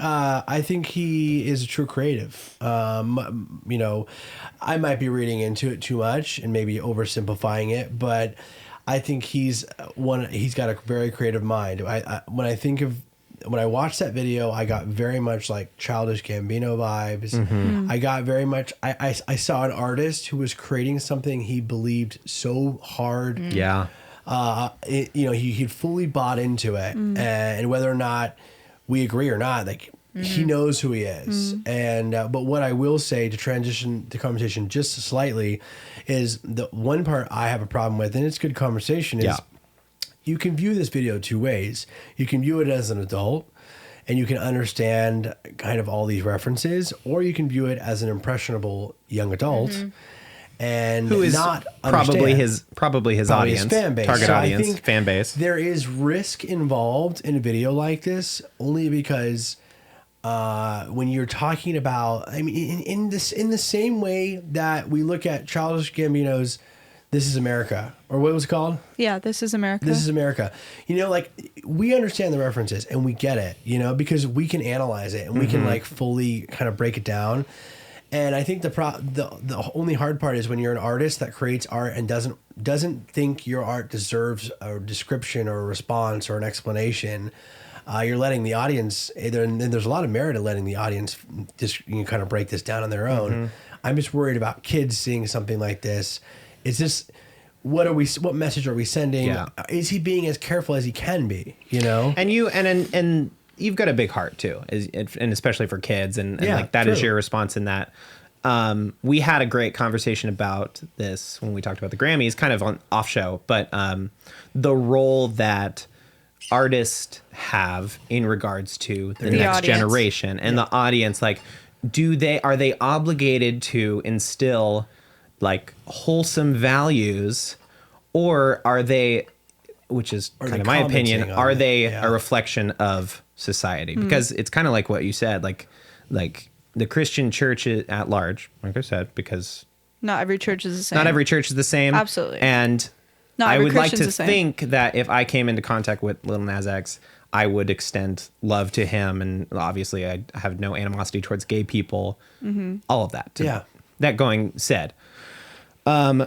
I think he is a true creative. You know, I might be reading into it too much and maybe oversimplifying it, but I think he's got a very creative mind. When I watched that video, I got very much like Childish Gambino vibes. I got very much, I saw an artist who was creating something he believed so hard. Yeah. He fully bought into it, and whether or not we agree or not, like he knows who he is. And but what I will say, to transition the conversation just slightly, is the one part I have a problem with, and it's good conversation, is you can view this video two ways. You can view it as an adult, and you can understand kind of all these references, or you can view it as an impressionable young adult. And who is not probably his audience, fan base. target So audience, fan base. There is risk involved in a video like this, only because when you're talking about, I mean, in the same way that we look at Childish Gambino's "This Is America," or what was it called? Yeah, This Is America. This Is America. You know, like, we understand the references and we get it, you know, because we can analyze it and we can like fully kind of break it down. And I think the only hard part is when you're an artist that creates art and doesn't think your art deserves a description or a response or an explanation. You're letting the audience, and there's a lot of merit in letting the audience just kind of break this down on their own. I'm just worried about kids seeing something like this. It's just, what message are we sending? Yeah. Is he being as careful as he can be? You know, And you've got a big heart too, and especially for kids, and like that true. is your response in that. We had a great conversation about this when we talked about the Grammys, kind of on off show, but the role that artists have in regards to the next audience. generation and the audience. Like, are they obligated to instill like wholesome values, or are they, which is kind of my opinion, are they a reflection of society? Because it's kind of like what you said, like the Christian church at large, like I said, because not every church is the same. not every church is the same. Absolutely. And Not I every would like Christian's to the same. think that if I came into contact with Lil Nas X, I would extend love to him. And obviously I have no animosity towards gay people, all of that. That going said, I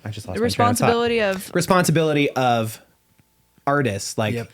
just lost The my train of thought. responsibility of artists, like,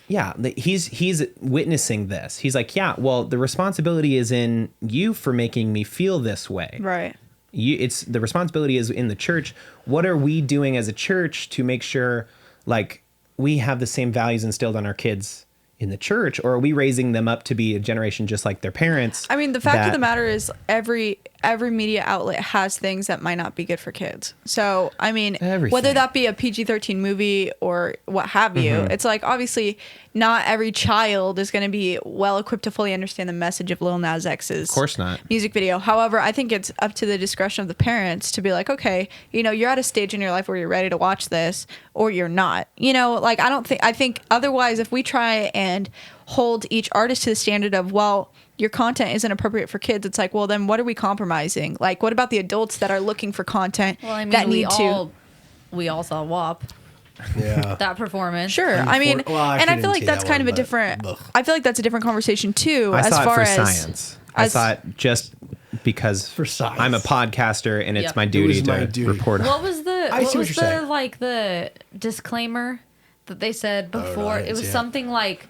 he's witnessing this. He's like, well, the responsibility is in you for making me feel this way. right. The responsibility is in the church. What are we doing as a church to make sure, like, we have the same values instilled on our kids in the church, or are we raising them up to be a generation just like their parents? I mean, the fact of the matter is every media outlet has things that might not be good for kids. So, I mean, whether that be a PG-13 movie or what have you, it's like, obviously not every child is going to be well equipped to fully understand the message of Lil Nas X's Of course not. music video. However, I think it's up to the discretion of the parents to be like, okay, you know, you're at a stage in your life where you're ready to watch this, or you're not. You know, like, I think otherwise, if we try and hold each artist to the standard of, well, your content isn't appropriate for kids, it's like, well, then what are we compromising? Like, what about the adults that are looking for content that need to? We all saw WAP. Yeah. That performance. Sure. I mean, I and I didn't feel like see that's that kind one, of a but different, ugh. I feel like that's a different conversation too, I as saw far it for as science. I saw it just because For science. I'm a podcaster and it's Yep. my duty It was my to duty. report on. What was the I see what you're saying. the disclaimer that they said before? didn't It was see it. something like,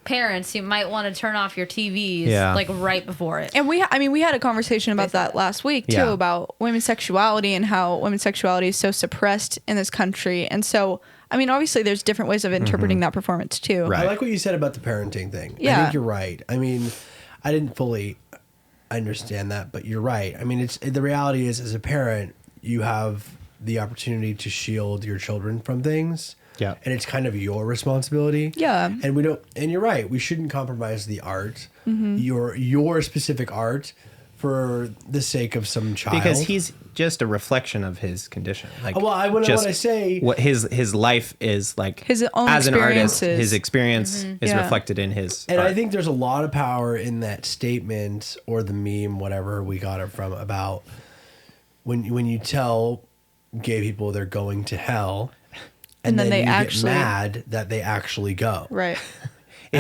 parents, you might want to turn off your TVs like right before it. And we had a conversation about that last week too, Yeah. about women's sexuality and how women's sexuality is so suppressed in this country. And so, I mean, obviously there's different ways of interpreting that performance too. Right. I like what you said about the parenting thing. I Yeah. think you're right. I mean, I didn't fully understand that, but you're right. I mean, the reality is, as a parent, you have the opportunity to shield your children from things. Yeah. And it's kind of your responsibility. Yeah. And you're right. We shouldn't compromise the art, your specific art, for the sake of some child. Because he's just a reflection of his condition. Like, Well, when I say what his life is like, His own as an artist, experiences. his experience is Yeah. reflected in his And art. I think there's a lot of power in that statement, or the meme, whatever we got it from, about when you tell gay people they're going to hell, and then they actually get mad that they actually go. Right.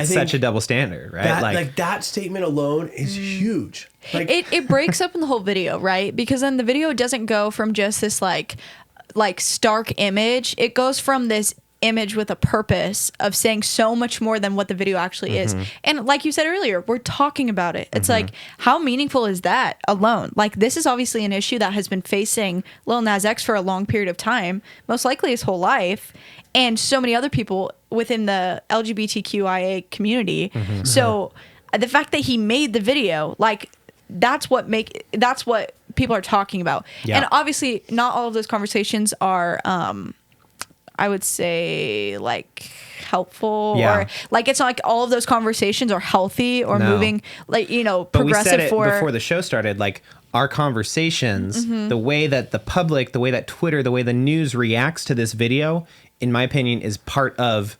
it's such a double standard, right? That, that statement alone is huge. Like it breaks up in the whole video, right? Because then the video doesn't go from just this like stark image. It goes from this image with a purpose of saying so much more than what the video actually is. And like you said earlier, we're talking about it. It's like, how meaningful is that alone? Like, this is obviously an issue that has been facing Lil Nas X for a long period of time, most likely his whole life, and so many other people within the LGBTQIA community. So the fact that he made the video, like, that's what people are talking about. Yeah. And obviously not all of those conversations are I would say like helpful or like, it's not like all of those conversations are healthy or moving, like, you know, but progressive. we said it before the show started, like our conversations, the way that the public, the way that Twitter, the way the news reacts to this video, in my opinion, is part of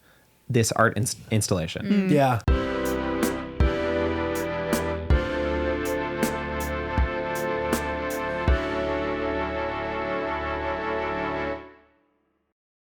this art installation. yeah.